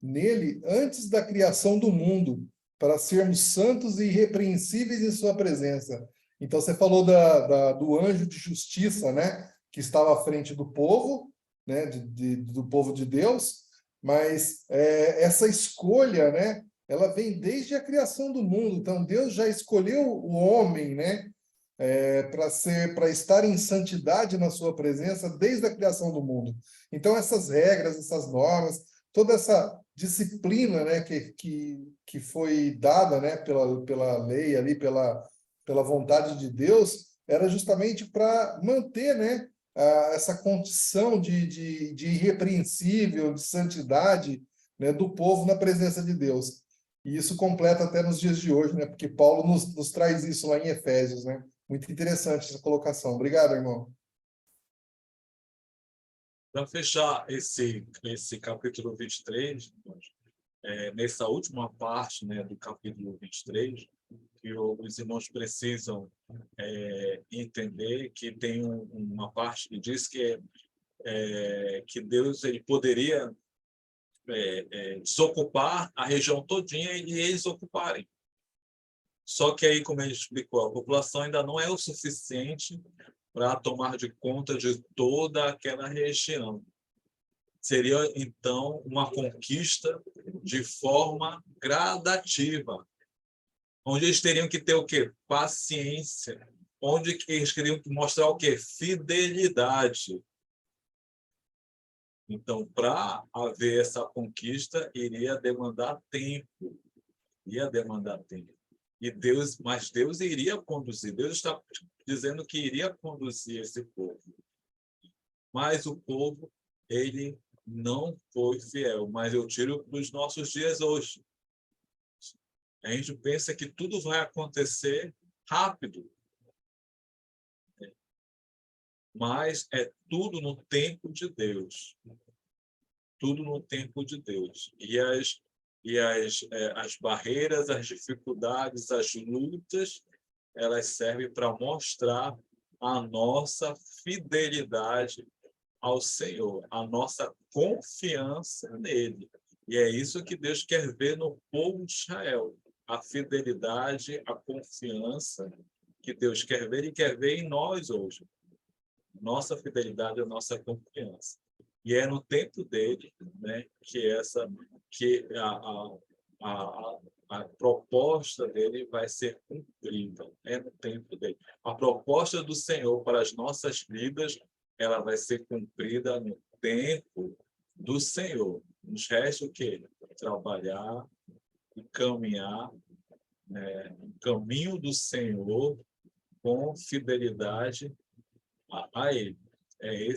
S6: nele antes da criação do mundo, para sermos santos e irrepreensíveis em sua presença. Então, você falou do anjo de justiça, né? Que estava à frente do povo, né? Do povo de Deus, mas essa escolha, né? Ela vem desde a criação do mundo. Então, Deus já escolheu o homem, né? Para estar em santidade na sua presença desde a criação do mundo. Então, essas regras, essas normas, toda essa disciplina, né, que foi dada, né, pela lei, ali, pela vontade de Deus, era justamente para manter, né, essa condição de irrepreensível, de santidade, né, do povo na presença de Deus. E isso completa até nos dias de hoje, né, porque Paulo nos traz isso lá em Efésios, né? Muito interessante essa colocação. Obrigado, irmão.
S1: Para fechar esse capítulo 23, nessa última parte, né, do capítulo 23, que os irmãos precisam entender que tem uma parte que diz que Deus ele poderia desocupar a região todinha e eles ocuparem. Só que aí, como ele explicou, a população ainda não é o suficiente para tomar de conta de toda aquela região. Seria, então, uma conquista de forma gradativa, onde eles teriam que ter o quê? Paciência, onde eles teriam que mostrar o quê? Fidelidade. Então, para haver essa conquista, iria demandar tempo. Mas Deus iria conduzir. Deus está dizendo que iria conduzir esse povo. Mas o povo, ele não foi fiel. Mas eu tiro dos nossos dias hoje. A gente pensa que tudo vai acontecer rápido. Mas é tudo no tempo de Deus. Tudo no tempo de Deus. E as barreiras, as dificuldades, as lutas, elas servem para mostrar a nossa fidelidade ao Senhor, a nossa confiança nele. E é isso que Deus quer ver no povo de Israel. A fidelidade, a confiança que Deus quer ver e quer ver em nós hoje. Nossa fidelidade, a nossa confiança. E é no tempo dele, né, que a proposta dele vai ser cumprida. É no tempo dele. A proposta do Senhor para as nossas vidas, ela vai ser cumprida no tempo do Senhor. Nos resta o quê? Trabalhar e caminhar, né, no caminho do Senhor com fidelidade a Ele. É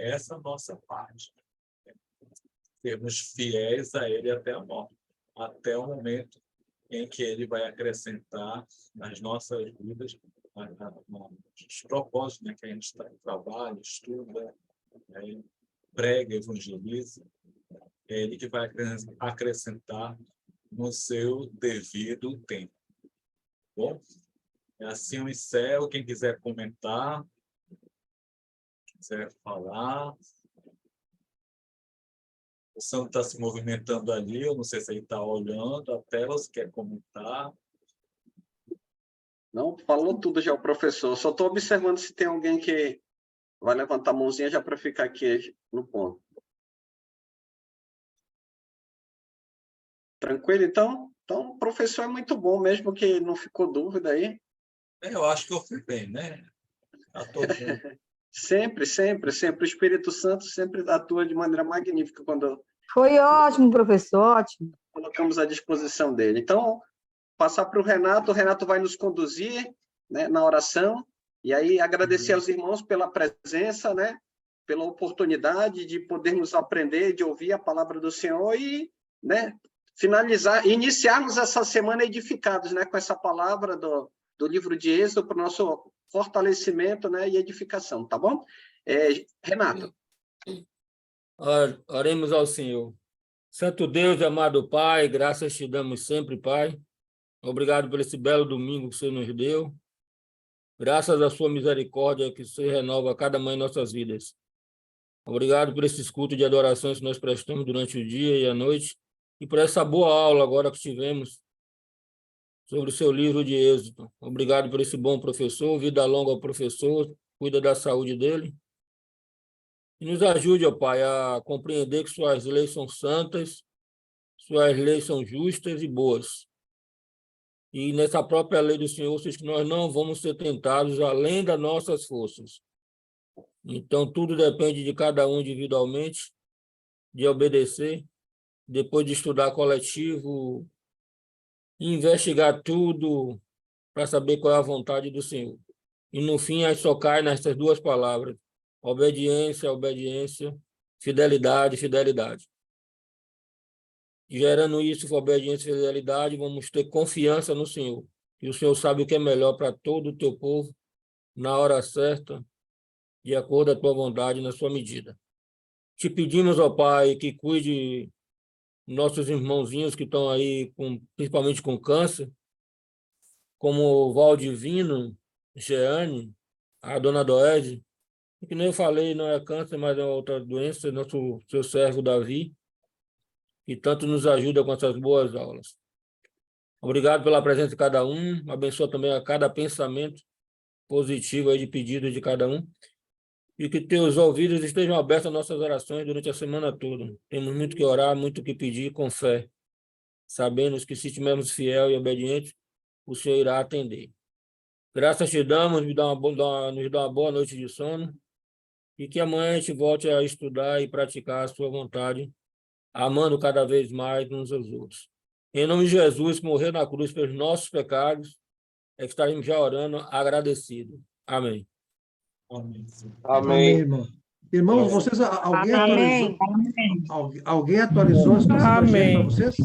S1: essa a nossa parte. Sermos fiéis a Ele até a morte, até o momento em que Ele vai acrescentar nas nossas vidas os propósitos, né, que a gente trabalha, estuda, né, prega, evangeliza. É Ele que vai acrescentar no seu devido tempo. Bom, assim eu encerro. Quem quiser comentar, quiser falar. O Sandro está se movimentando ali, eu não sei se ele está olhando a tela, se quer comentar.
S3: Não, falou tudo já o professor. Só estou observando se tem alguém que vai levantar a mãozinha já para ficar aqui no ponto. Tranquilo, então? Então, o professor é muito bom, mesmo que não ficou dúvida aí.
S1: Eu acho que eu fui bem, né? Tá todo mundo.
S3: Sempre, sempre, sempre. O Espírito Santo sempre atua de maneira magnífica quando
S7: Foi ótimo, professor, ótimo.
S3: colocamos à disposição dele. Então, passar para o Renato vai nos conduzir, né, na oração, e aí agradecer aos irmãos pela presença, né, pela oportunidade de podermos aprender, de ouvir a palavra do Senhor e, né, iniciarmos essa semana edificados, né, com essa palavra do livro de Êxodo para o nosso fortalecimento, né, e edificação, tá bom? Renato.
S8: Oremos ao Senhor. Santo Deus, amado Pai, graças te damos sempre, Pai. Obrigado por esse belo domingo que o Senhor nos deu. Graças à sua misericórdia que o Senhor renova cada manhã em nossas vidas. Obrigado por esse culto de adorações que nós prestamos durante o dia e a noite e por essa boa aula agora que tivemos sobre o seu livro de Êxodo. Obrigado por esse bom professor, vida longa ao professor, cuida da saúde dele. E nos ajude, ó Pai, a compreender que suas leis são santas, suas leis são justas e boas. E nessa própria lei do Senhor, que nós não vamos ser tentados além das nossas forças. Então, tudo depende de cada um individualmente, de obedecer, depois de estudar coletivo, investigar tudo para saber qual é a vontade do Senhor. E, no fim, aí só cai nessas duas palavras: obediência, obediência, fidelidade, fidelidade. Gerando isso, obediência e fidelidade, vamos ter confiança no Senhor. E o Senhor sabe o que é melhor para todo o teu povo, na hora certa, de acordo com a tua vontade, na sua medida. Te pedimos, ó Pai, que cuide nossos irmãozinhos que estão aí, principalmente com câncer, como o Valdivino, Jeane, a dona Doede, que nem eu falei, não é câncer, mas é outra doença, nosso seu servo Davi, que tanto nos ajuda com essas boas aulas. Obrigado pela presença de cada um, abençoa também a cada pensamento positivo aí de pedidos de cada um, e que teus ouvidos estejam abertos às nossas orações durante a semana toda. Temos muito que orar, muito que pedir com fé, sabendo que se estivermos fiel e obedientes, o Senhor irá atender. Graças te damos, nos dá uma boa noite de sono, e que amanhã a gente volte a estudar e praticar a sua vontade, amando cada vez mais uns aos outros. Em nome de Jesus, que morreu na cruz pelos nossos pecados, é que estaremos já orando agradecidos. Amém.
S1: Amém.
S2: Amém.
S5: irmão. Irmãos, vocês, alguém
S7: Amém.
S5: atualizou, alguém atualizou a situação da higiene para vocês?